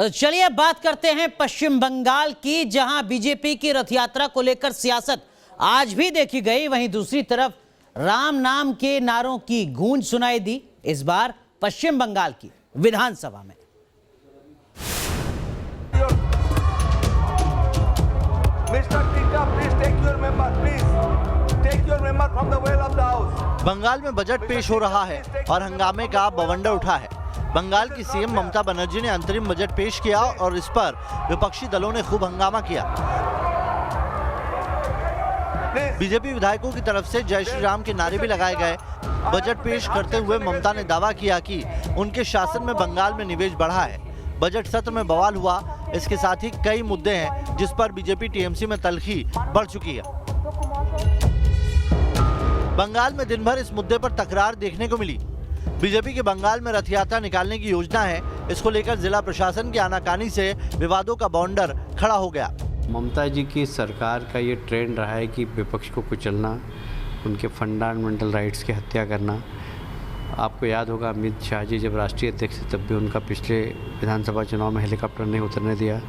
चलिए बात करते हैं पश्चिम बंगाल की, जहां बीजेपी की रथ यात्रा को लेकर सियासत आज भी देखी गई। वहीं दूसरी तरफ राम नाम के नारों की गूंज सुनाई दी, इस बार पश्चिम बंगाल की विधानसभा में। बंगाल में बजट पेश हो रहा है और हंगामे का बवंडर उठा है। बंगाल की सीएम ममता बनर्जी ने अंतरिम बजट पेश किया और इस पर विपक्षी दलों ने खूब हंगामा किया। बीजेपी विधायकों की तरफ से जय श्री राम के नारे भी लगाए गए। बजट पेश करते हुए ममता ने दावा किया कि उनके शासन में बंगाल में निवेश बढ़ा है। बजट सत्र में बवाल हुआ। इसके साथ ही कई मुद्दे हैं जिस पर बीजेपी टीएमसी में तल्खी बढ़ चुकी है। बंगाल में दिन भर इस मुद्दे पर तकरार देखने को मिली। बीजेपी के बंगाल में रथ यात्रा निकालने की योजना है। इसको लेकर जिला प्रशासन की आनाकानी से विवादों का बॉन्डर खड़ा हो गया। ममता जी की सरकार का ये ट्रेंड रहा है कि विपक्ष को कुचलना, उनके फंडामेंटल राइट्स की हत्या करना। आपको याद होगा अमित शाह जी जब राष्ट्रीय अध्यक्ष थे तब भी उनका पिछले विधानसभा चुनाव में हेलीकॉप्टर नहीं उतरने दिया।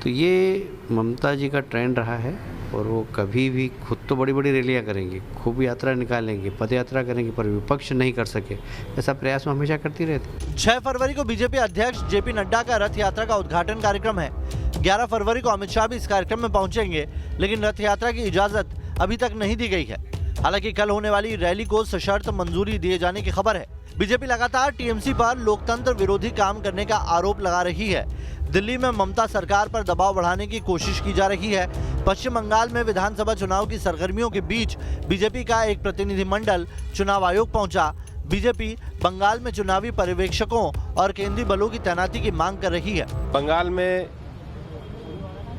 तो ये ममता जी का ट्रेंड रहा है और वो कभी भी खुद तो बड़ी बड़ी रैलियाँ करेंगी, खूब यात्रा निकालेंगे, पद यात्रा करेंगे, पर विपक्ष नहीं कर सके, ऐसा प्रयास वो हमेशा करती रहती। 6 फरवरी को बीजेपी अध्यक्ष जेपी नड्डा का रथ यात्रा का उद्घाटन कार्यक्रम है। 11 फरवरी को अमित शाह भी इस कार्यक्रम में पहुंचेंगे, लेकिन रथ यात्रा की इजाजत अभी तक नहीं दी गई है। हालांकि कल होने वाली रैली को सशर्त मंजूरी दिए जाने की खबर है। बीजेपी लगातार टीएमसी पर लोकतंत्र विरोधी काम करने का आरोप लगा रही है। दिल्ली में ममता सरकार पर दबाव बढ़ाने की कोशिश की जा रही है। पश्चिम बंगाल में विधानसभा चुनाव की सरगर्मियों के बीच बीजेपी का एक प्रतिनिधिमंडल चुनाव आयोग पहुंचा। बीजेपी बंगाल में चुनावी पर्यवेक्षकों और केंद्रीय बलों की तैनाती की मांग कर रही है। बंगाल में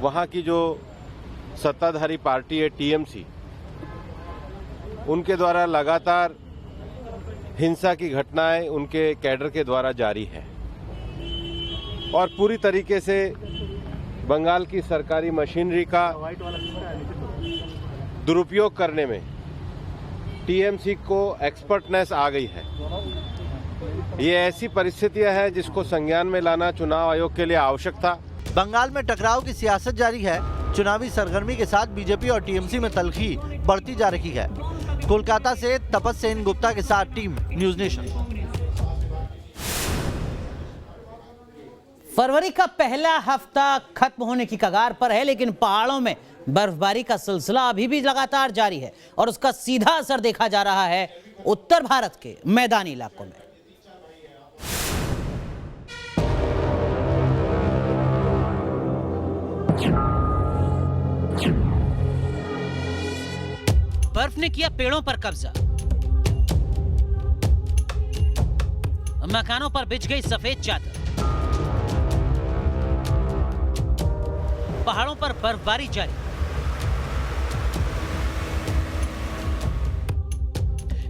वहां की जो सत्ताधारी पार्टी है टीएमसी, उनके द्वारा लगातार हिंसा की घटनाएं उनके कैडर के द्वारा जारी है और पूरी तरीके से बंगाल की सरकारी मशीनरी का दुरुपयोग करने में टीएमसी को एक्सपर्टनेस आ गई है। ये ऐसी परिस्थितियां हैं जिसको संज्ञान में लाना चुनाव आयोग के लिए आवश्यक था। बंगाल में टकराव की सियासत जारी है। चुनावी सरगर्मी के साथ बीजेपी और टीएमसी में तल्खी बढ़ती जा रही है। कोलकाता से तपस सेन गुप्ता के साथ टीम न्यूज नेशन। फरवरी का पहला हफ्ता खत्म होने की कगार पर है, लेकिन पहाड़ों में बर्फबारी का सिलसिला अभी भी लगातार जारी है और उसका सीधा असर देखा जा रहा है उत्तर भारत के मैदानी इलाकों में। बर्फ ने किया पेड़ों पर कब्जा, मकानों पर बिछ गई सफेद चादर, पहाड़ों पर बर्फबारी जारी।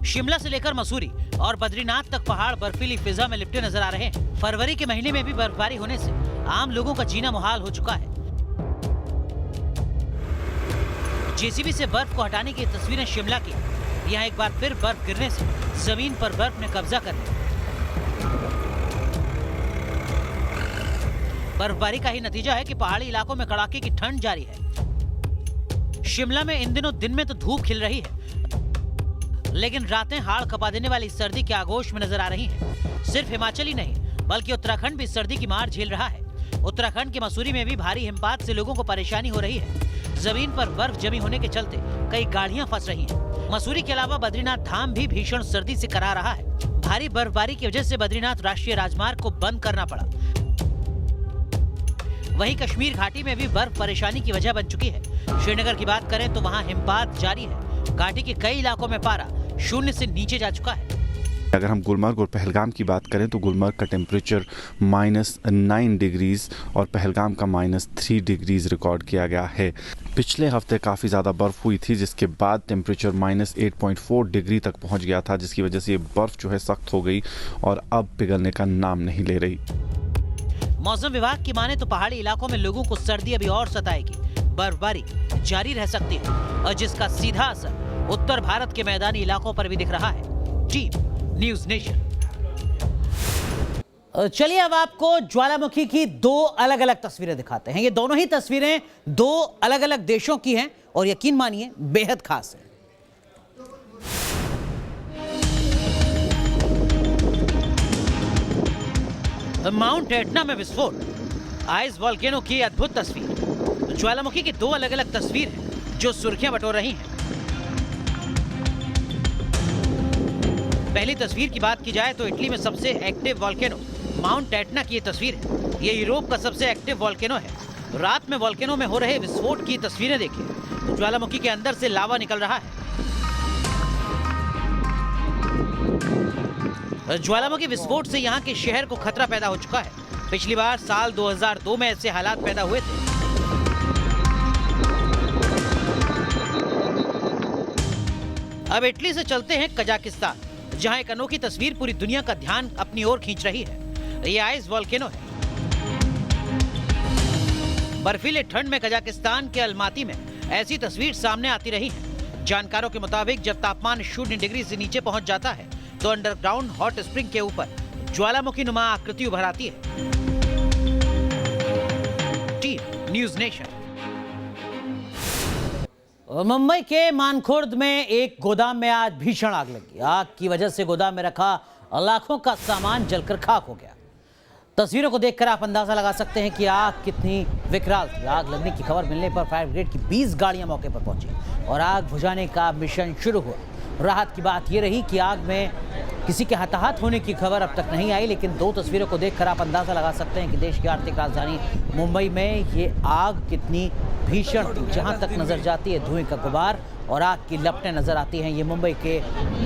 शिमला से लेकर मसूरी और बद्रीनाथ तक पहाड़ बर्फीली फिजा में लिपटे नजर आ रहे हैं। फरवरी के महीने में भी बर्फबारी होने से आम लोगों का जीना मुहाल हो चुका है। जेसीबी से बर्फ को हटाने की तस्वीरें शिमला की। यहाँ एक बार फिर बर्फ गिरने से जमीन पर बर्फ ने कब्जा कर लिया। बर्फबारी का ही नतीजा है कि पहाड़ी इलाकों में कड़ाके की ठंड जारी है। शिमला में इन दिनों दिन में तो धूप खिल रही है, लेकिन रातें हाड़ कपा देने वाली सर्दी के आगोश में नजर आ रही हैं। सिर्फ हिमाचल ही नहीं बल्कि उत्तराखंड भी सर्दी की मार झेल रहा है। उत्तराखंड के मसूरी में भी भारी हिमपात से लोगों को परेशानी हो रही है। जमीन पर बर्फ जमी होने के चलते कई गाड़ियां फंस रही हैं। मसूरी के अलावा बद्रीनाथ धाम भी भीषण सर्दी से करा रहा है। भारी बर्फबारी की वजह से बद्रीनाथ राष्ट्रीय राजमार्ग को बंद करना पड़ा। वहीं कश्मीर घाटी में भी बर्फ परेशानी की वजह बन चुकी है। श्रीनगर की बात करें तो वहां हिमपात जारी है। घाटी के कई इलाकों में पारा 0 से नीचे जा चुका है। अगर हम गुलमर्ग और पहलगाम की बात करें तो गुलमर्ग का टेम्परेचर -9 डिग्रीज और पहलगाम का -3 डिग्रीज रिकॉर्ड किया गया है। पिछले हफ्ते काफ़ी ज़्यादा बर्फ़ हुई थी, जिसके बाद टेम्परेचर -8.4 डिग्री तक पहुंच गया था, जिसकी वजह से ये बर्फ़ जो है सख्त हो गई और अब पिघलने का नाम नहीं ले रही। मौसम विभाग की माने तो पहाड़ी इलाकों में लोगों को सर्दी अभी और सताएगी। बर्फबारी जारी रह सकती है और जिसका सीधा असर उत्तर भारत के मैदानी इलाकों पर भी दिख रहा है। Team news nation. चलिए अब आपको ज्वालामुखी की दो अलग अलग तस्वीरें दिखाते हैं। ये दोनों ही तस्वीरें दो अलग अलग देशों की हैं और यकीन मानिए बेहद खास है। माउंट एटना में विस्फोट, आइस वोल्केनो की अद्भुत तस्वीर। ज्वालामुखी की दो अलग अलग तस्वीर हैं जो सुर्खियां बटोर रही हैं। पहली तस्वीर की बात की जाए तो इटली में सबसे एक्टिव वोल्केनो माउंट एटना की ये तस्वीर है। ये यूरोप का सबसे एक्टिव वोल्केनो है। रात में वोल्केनो में हो रहे विस्फोट की तस्वीरें देखिए। ज्वालामुखी के अंदर से लावा निकल रहा है। ज्वालामुखी विस्फोट से यहाँ के शहर को खतरा पैदा हो चुका है। पिछली बार साल 2002 में ऐसे हालात पैदा हुए थे। अब इटली से चलते हैं कजाकिस्तान, जहां एक अनोखी तस्वीर पूरी दुनिया का ध्यान अपनी ओर खींच रही है। ये आइस वोल्केनो है। बर्फीले ठंड में कजाकिस्तान के अलमाती में ऐसी तस्वीर सामने आती रही है। जानकारों के मुताबिक जब तापमान 0 डिग्री से नीचे पहुंच जाता है तो अंडरग्राउंड हॉट स्प्रिंग के ऊपर ज्वालामुखी नुमा आकृति उभर आती है। Team news nation. मुंबई के मानखुर्द में एक गोदाम में आज भीषण आग लगी। आग की वजह से गोदाम में रखा लाखों का सामान जलकर खाक हो गया। तस्वीरों को देखकर आप अंदाजा लगा सकते हैं कि आग कितनी विकराल थी। आग लगने की खबर मिलने पर फायर ब्रिगेड की 20 गाड़ियां मौके पर पहुंची और आग बुझाने का मिशन शुरू हुआ। राहत की बात यह रही कि आग में किसी के हताहत होने की खबर अब तक नहीं आई, लेकिन दो तस्वीरों को देखकर आप अंदाजा लगा सकते हैं कि देश की आर्थिक राजधानी मुंबई में ये आग कितनी भीषण थी। जहां तक नजर जाती है धुएं का गुबार और आग की लपटें नजर आती हैं। ये मुंबई के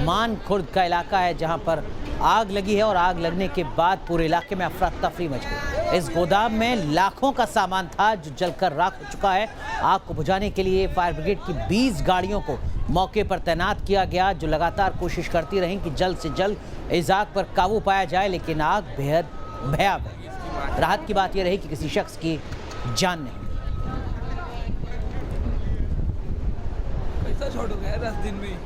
मानखुर्द का इलाका है जहां पर आग लगी है और आग लगने के बाद पूरे इलाके में अफरा तफरी मच गई। इस गोदाम में लाखों का सामान था जो जलकर राख हो चुका है। आग को बुझाने के लिए फायर ब्रिगेड की 20 गाड़ियों को मौके पर तैनात किया गया, जो लगातार कोशिश करती रहीं कि जल्द से जल्द इस आग पर काबू पाया जाए, लेकिन आग बेहद भयावह है। राहत की बात यह रही कि किसी शख्स की जान नहीं। पैसा छोड़ गया 10 दिन में।